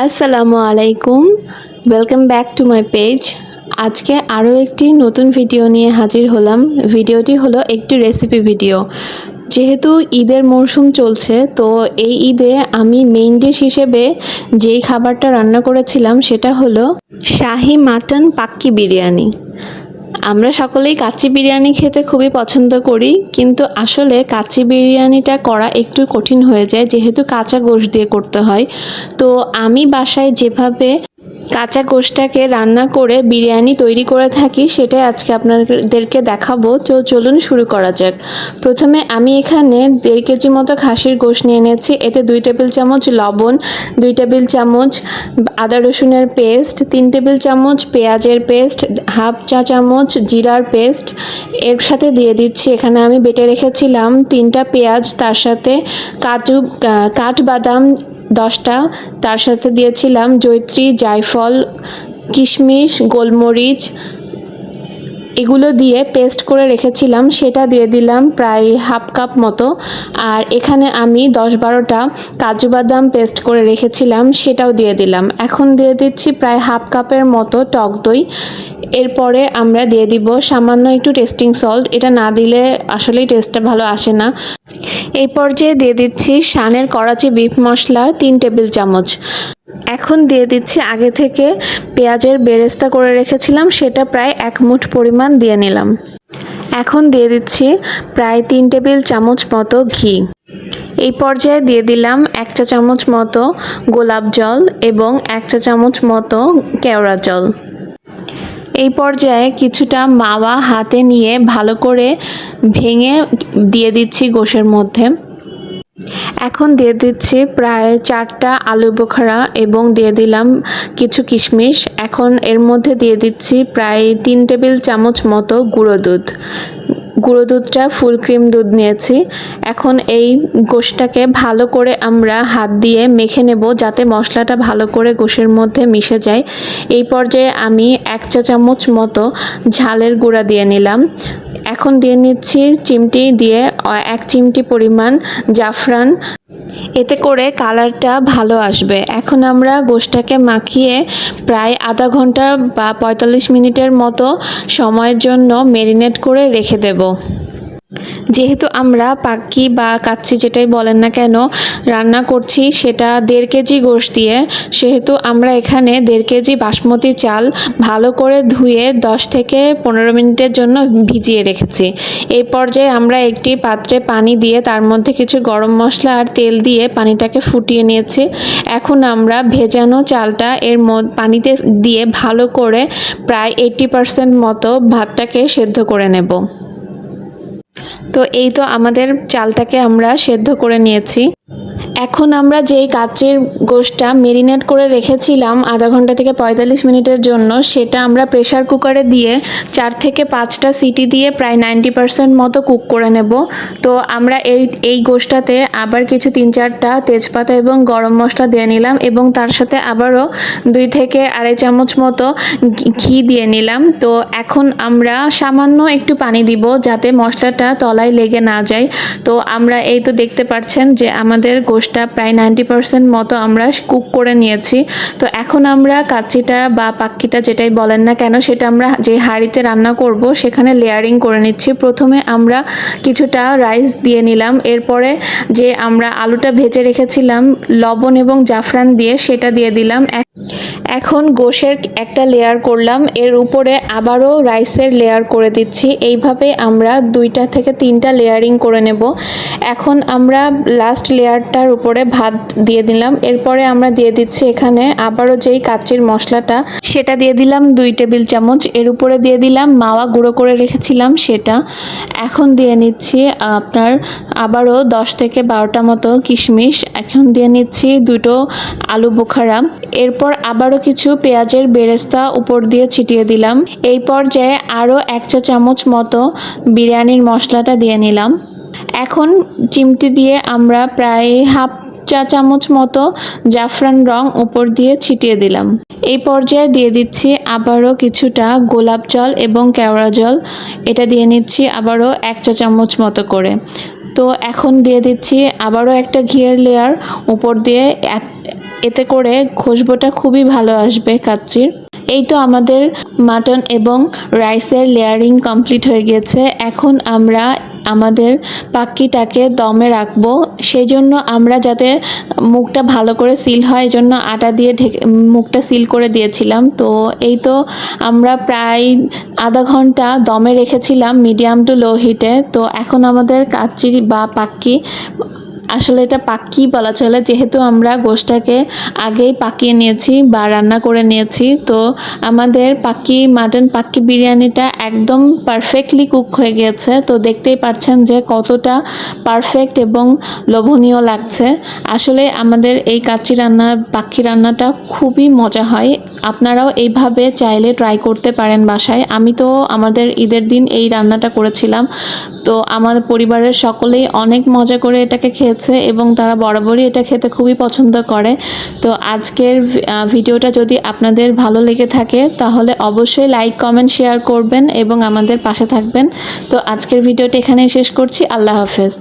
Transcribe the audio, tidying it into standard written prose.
আসসালামু আলাইকুম, welcome back to my page. আজকে আরও একটি নতুন ভিডিও নিয়ে হাজির হলাম। ভিডিওটি হলো একটি রেসিপি ভিডিও। যেহেতু ঈদের মরশুম চলছে, তো এই ঈদে আমি মেইন ডিশ হিসেবে যেই খাবারটা রান্না করেছিলাম সেটা হলো শাহি মাটন পাক্কি বিরিয়ানি। আমরা সকলেই কাচ্চি বিরিয়ানি খেতে খুবই পছন্দ করি, কিন্তু আসলে কাচ্চি বিরিয়ানিটা করা একটু কঠিন হয়ে যায় যেহেতু কাঁচা গোশত দিয়ে করতে হয়। তো আমি বাসায় যেভাবে কাঁচা গোশতটাকে রান্না করে বিরিয়ানি তৈরি করে থাকি সেটাই আজকে আপনাদেরকে দেখাবো। তো চলুন শুরু করা যাক। প্রথমে আমি এখানে 1.5 কেজি মতো খাসির গোশত নিয়ে নিয়েছি। এতে 2 টেবিল চামচ লবণ, 2 টেবিল চামচ আদা রসুনের পেস্ট, 3 টেবিল চামচ পেঁয়াজের পেস্ট, হাফ চা চামচ জিরার পেস্ট। এর সাথে দিয়ে দিচ্ছি এখানে আমি বেটে রেখেছিলাম 3টা পেঁয়াজ, তার সাথে কাঠবাদাম 10টা, তার সাথে দিয়েছিলাম জয়িত্রী, জায়ফল, কিশমিশ, গোলমরিচ, এগুলো দিয়ে পেস্ট করে রেখেছিলাম সেটা দিয়ে দিলাম প্রায় হাফ কাপ মতো। আর এখানে আমি 10-12টা কাজু বাদাম পেস্ট করে রেখেছিলাম সেটাও দিয়ে দিলাম। এখন দিয়ে দিচ্ছি প্রায় হাফ কাপের মতো টক দই। এরপরে আমরা দিয়ে দিব সামান্য একটু টেস্টিং সল্ট, এটা না দিলে আসলেই টেস্টটা ভালো আসে না। এই পর্যায়ে দিয়ে দিচ্ছি শানের করাচি বিফ মশলা 3 টেবিল চামচ। এখন দিয়ে দিচ্ছি আগে থেকে পেঁয়াজের বেরেস্তা করে রেখেছিলাম সেটা প্রায় 1 মুঠ পরিমাণ দিয়ে নিলাম। এখন দিয়ে দিচ্ছি প্রায় 3 টেবিল চামচ মতো ঘি। এই পর্যায়ে দিয়ে দিলাম 1 চা চামচ মতো গোলাপ জল এবং 1 চা চামচ মতো কেওড়া জল। এই পর্যায়ে কিছুটা মাওয়া হাতে নিয়ে ভালো করে ভেঙে দিয়ে দিচ্ছি গোশের মধ্যে। এখন দিয়ে দিচ্ছি প্রায় 4টা আলু বোখারা এবং দিয়ে দিলাম কিছু কিশমিশ। এখন এর মধ্যে দিয়ে দিচ্ছি প্রায় 3 টেবিল চামচ মতো গুঁড়ো দুধ। গুঁড়ো দুধটা ফুল ক্রিম দুধ নিয়েছি। এখন এই গোশটাকে ভালো করে আমরা হাত দিয়ে মেখে নেব যাতে মশলাটা ভালো করে গোশের মধ্যে মিশে যায়। এই পর্যায়ে আমি 1 চা চামচ মতো ঝালের গুঁড়া দিয়ে নিলাম। এখন দিয়ে নিচ্ছি চিমটি দিয়ে 1 চিমটি পরিমাণ জাফরান, এতে করে কালারটা ভালো আসবে। এখন আমরা গোশটাকে মাখিয়ে প্রায় আধা ঘন্টা বা 45 মিনিটের মতো সময়ের জন্য ম্যারিনেট করে রেখে দেব। যেহেতু আমরা পাক্কি বা কাচ্চি যেটাই বলেন না কেন রান্না করছি সেটা 1.5 কেজি গোশত দিয়ে, সেহেতু আমরা এখানে 1.5 কেজি বাসমতি চাল ভালো করে ধুয়ে 10 থেকে 15 মিনিটের জন্য ভিজিয়ে রেখেছি। এই পর্যায়ে আমরা একটি পাত্রে পানি দিয়ে তার মধ্যে কিছু গরম মশলা আর তেল দিয়ে পানিটাকে ফুটিয়ে নিয়েছি। এখন আমরা ভেজানো চালটা এর পানিতে দিয়ে ভালো করে প্রায় 80% মতো ভাতটাকে সেদ্ধ করে নেব। তো এই তো আমাদের চালটাকে আমরা সেদ্ধ করে নিয়েছি। এখন আমরা যেই কাচ্চির গোশটা ম্যারিনেট করে রেখেছিলাম আধা ঘন্টা থেকে 45 মিনিটের জন্য, সেটা আমরা প্রেসার কুকারে দিয়ে 4 থেকে 5টা সিটি দিয়ে প্রায় 90% মতো কুক করে নেব। তো আমরা এই গোশটাতে আবার কিছু 3-4টা তেজপাতা এবং গরম মশলা দিয়ে নিলাম এবং তার সাথে আবারও 2 থেকে 2.5 চামচ মতো ঘি দিয়ে নিলাম। তো এখন আমরা সামান্য একটু পানি দিব যাতে মশলাটা তলায় লেগে না যায়। তো আমরা এই তো দেখতে পাচ্ছেন যে আমাদের গোশটা প্রায় 90% মতো আমরা কুক করে নিয়েছি। তো এখন আমরা কাচ্চিটা বা পাক্কিটা যেটাই বলেন না কেন সেটা আমরা যে হাঁড়িতে রান্না করব সেখানে লেয়ারিং করে নিচ্ছি। প্রথমে আমরা কিছুটা রাইস দিয়ে নিলাম, এরপরে যে আমরা আলুটা ভেজে রেখেছিলাম লবণ এবং জাফরান দিয়ে সেটা দিয়ে দিলাম। এখন গোশের একটা লেয়ার করলাম, এর উপরে আবারও রাইসের লেয়ার করে দিচ্ছি। এইভাবে আমরা 2টা থেকে 3টা লেয়ারিং করে নেব। এখন আমরা লাস্ট লেয়ারটার উপরে ভাত দিয়ে দিলাম। এরপরে আমরা দিয়ে দিচ্ছি এখানে আবারও যেই কাচ্চির মশলাটা সেটা দিয়ে দিলাম 2 টেবিল চামচ। এর উপরে দিয়ে দিলাম মাওয়া গুঁড়ো করে রেখেছিলাম সেটা। এখন দিয়ে নিচ্ছি আপনার আবারও 10 থেকে 12টা মতো কিশমিশ। এখন দিয়ে নিচ্ছি 2টো আলু বোখারা। এরপর আবারও কিছু পেঁয়াজের বেরেস্তা উপর দিয়ে ছিটিয়ে দিলাম। এই পর্যায়ে আরও 1 চা চামচ মতো বিরিয়ানির মশলাটা দিয়ে নিলাম। এখন চিমটি দিয়ে আমরা প্রায় হাফ চা চামচ মতো জাফরান রং উপর দিয়ে ছিটিয়ে দিলাম। এই পর্যায়ে দিয়ে দিচ্ছি আবারও কিছুটা গোলাপ জল এবং কেওড়া জল, এটা দিয়ে নিচ্ছি আবারও 1 চা চামচ মতো করে। তো এখন দিয়ে দিচ্ছি আবারও একটা ঘিয়ের লেয়ার উপর দিয়ে। এতে করে খুশবুটা খুবই ভালো আসবে কাচ্চির। এই তো আমাদের মাটন এবং রাইসের লেয়ারিং কমপ্লিট হয়ে গেছে। এখন আমরা আমাদের পাক্কিটাকে দমে রাখবো। সেই জন্য আমরা যাতে মুখটা ভালো করে সিল হয় এই জন্য আটা দিয়ে ঢেকে মুখটা সিল করে দিয়েছিলাম। তো এই তো আমরা প্রায় আধা ঘন্টা দমে রেখেছিলাম মিডিয়াম টু লো হিটে। তো এখন আমাদের কাচ্চি বা পাক্কি, আসলে এটা পাক্কি বলা চলে যেহেতু আমরা গোশটাকে আগেই পাকিয়ে নিয়েছি বা রান্না করে নিয়েছি। তো আমাদের মাটন পাক্কি বিরিয়ানিটা একদম পারফেক্টলি কুক হয়ে গিয়েছে। তো দেখতেই পাচ্ছেন যে কতটা পারফেক্ট এবং লোভনীয় লাগছে। আসলে আমাদের এই পাক্কি রান্নাটা খুবই মজা হয়। আপনারাও এইভাবে চাইলে ট্রাই করতে পারেন বাসায়। আমি তো আমাদের ঈদের দিন এই রান্নাটা করেছিলাম। তো আমার পরিবারের সকলেই অনেক মজা করে এটাকে খেয়েছে এবং তারা বরাবরই এটা খেতে খুবই পছন্দ করে। তো আজকের ভিডিওটা যদি আপনাদের ভালো লেগে থাকে তাহলে অবশ্যই লাইক, কমেন্ট, শেয়ার করবেন এবং আমাদের পাশে থাকবেন। তো আজকের ভিডিওটা এখানেই শেষ করছি। আল্লাহ হাফেজ।